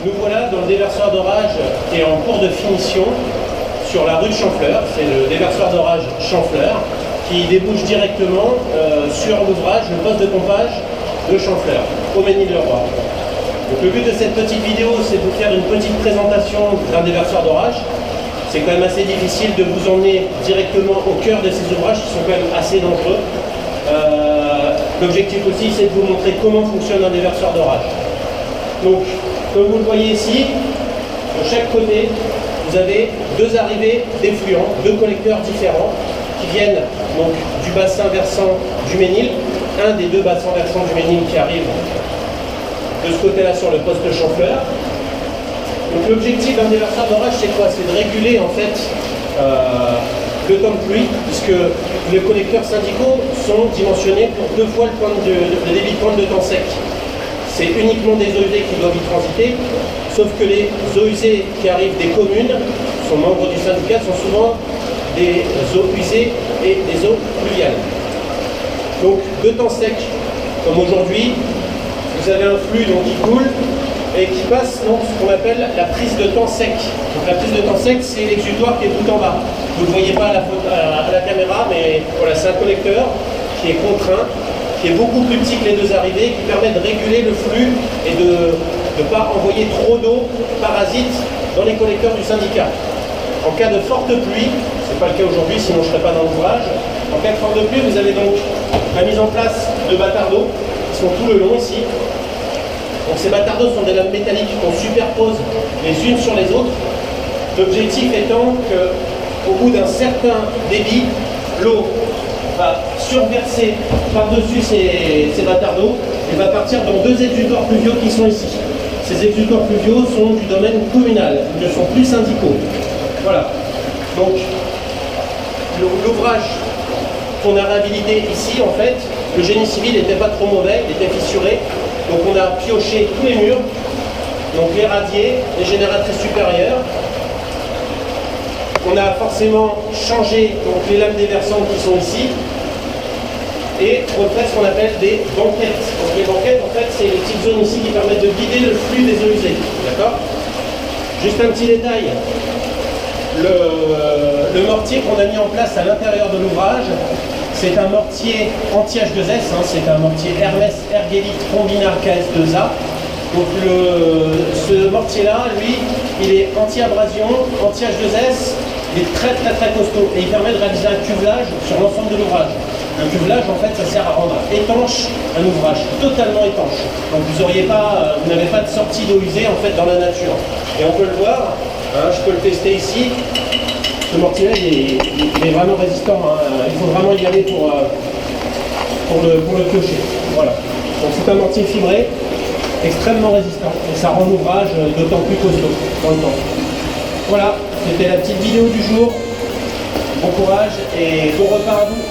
Nous voilà dans le déversoir d'orage qui est en cours de finition sur la rue de Champfleur. C'est le déversoir d'orage Champfleur qui débouche directement sur l'ouvrage, le poste de pompage de Champfleur, au Mesnil-le-Roi. Donc le but de cette petite vidéo, c'est de vous faire une petite présentation d'un déversoir d'orage. C'est quand même assez difficile de vous emmener directement au cœur de ces ouvrages qui sont quand même assez dangereux. L'objectif aussi, c'est de vous montrer comment fonctionne un déversoir d'orage. Donc, comme vous le voyez ici, de chaque côté, vous avez deux arrivées d'effluents, deux collecteurs différents qui viennent donc du bassin versant du Mesnil, un des deux bassins versants du Mesnil qui arrive de ce côté-là sur le poste Champfleur. Donc l'objectif d'un déversoir d'orage, c'est quoi? C'est de réguler en fait le temps de pluie, puisque les collecteurs syndicaux sont dimensionnés pour 2 fois le débit de pointe de temps sec. C'est uniquement des eaux usées qui doivent y transiter, sauf que les eaux usées qui arrivent des communes, sont membres du syndicat, sont souvent des eaux usées et des eaux pluviales. Donc de temps sec, comme aujourd'hui, vous avez un flux donc, qui coule et qui passe donc ce qu'on appelle la prise de temps sec. Donc la prise de temps sec, c'est l'exutoire qui est tout en bas. Vous ne le voyez pas à la caméra, mais voilà, c'est un collecteur qui est contraint, qui est beaucoup plus petit que les deux arrivées, qui permet de réguler le flux et de ne pas envoyer trop d'eau parasite dans les collecteurs du syndicat. En cas de forte pluie, ce n'est pas le cas aujourd'hui, sinon je ne serais pas dans l'ouvrage, en cas de forte pluie, vous avez donc la mise en place de bâtards d'eau, qui sont tout le long ici. Donc ces bâtards d'eau sont des lames métalliques qu'on superpose les unes sur les autres. L'objectif étant qu'au bout d'un certain débit, l'eau va surverser par-dessus ces bâtards d'eau et va partir dans deux exutoires pluviaux qui sont ici. Ces exutoires pluviaux sont du domaine communal, ils ne sont plus syndicaux. Voilà. Donc l'ouvrage qu'on a réhabilité ici, en fait, le génie civil n'était pas trop mauvais, il était fissuré. Donc on a pioché tous les murs, donc les radiers, les génératrices supérieures. On a forcément changé donc, les lames déversantes qui sont ici et refait ce qu'on appelle des banquettes. Donc les banquettes, en fait, c'est les petites zones ici qui permettent de vider le flux des eaux usées. D'accord? Juste un petit détail. Le mortier qu'on a mis en place à l'intérieur de l'ouvrage, c'est un mortier anti-H2S, c'est un mortier Hermès Ergélite Combinat KS2A. Donc ce mortier-là, lui, il est anti-abrasion, anti-H2S, il est très costaud et il permet de réaliser un cuvelage sur l'ensemble de l'ouvrage. Un cuvelage, en fait, ça sert à rendre étanche un ouvrage, totalement étanche. Donc vous n'avez pas de sortie d'eau usée en fait dans la nature. Et on peut le voir, je peux le tester ici. Ce mortier-là, il est vraiment résistant. Il faut vraiment y aller pour le piocher. Voilà. Donc c'est un mortier fibré, extrêmement résistant. Et ça rend l'ouvrage d'autant plus costaud dans le temps. Voilà, c'était la petite vidéo du jour. Bon courage et bon repas à vous.